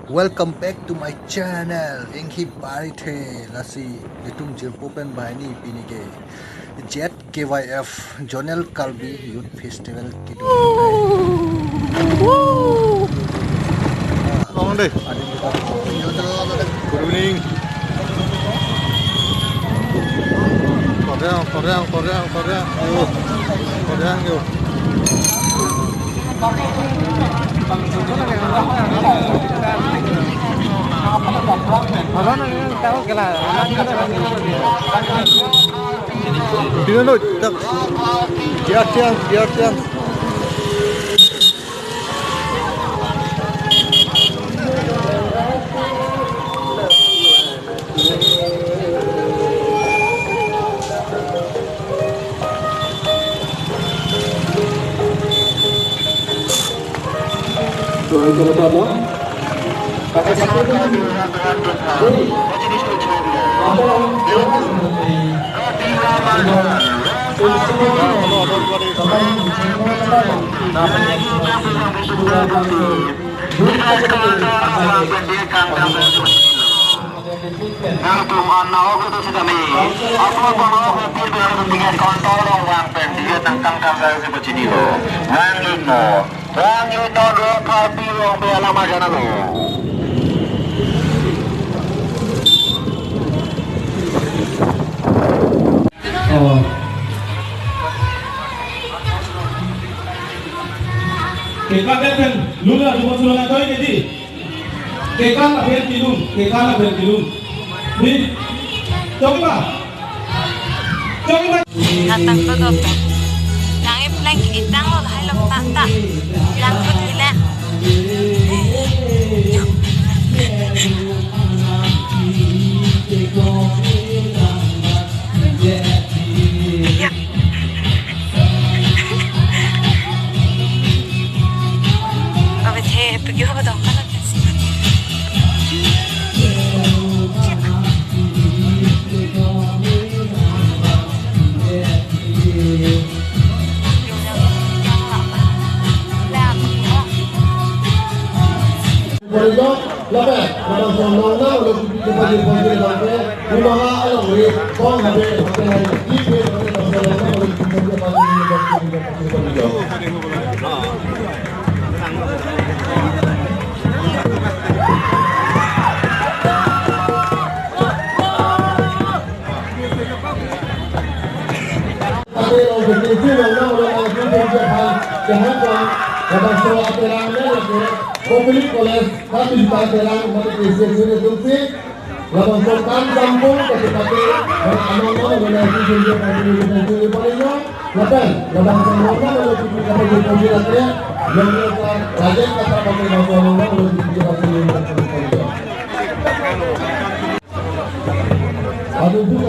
Welcome back to my channel. Enghi Parithe Lasi Litung Jirpopen Bahini Pinike Jet KYF Jonel Kalbi Youth Festival Kidu. Good evening. Korean yuk. Tiang. Kita kan lula cuma suruh tahu jadi kita nak bertilung ni coba datang ke dokter yang plan kita lo hai lo tak yang ke tidak pergi ke dokter nanti sih. Public College kami juga terang berkesempatan untuk melakukan kampung kecepatan beranono mengenai sumber pendidikan paling lapan dalam semua melalui pendidikan yang melakukan rajin kata pakai bahasa melalui pendidikan paling. Aduh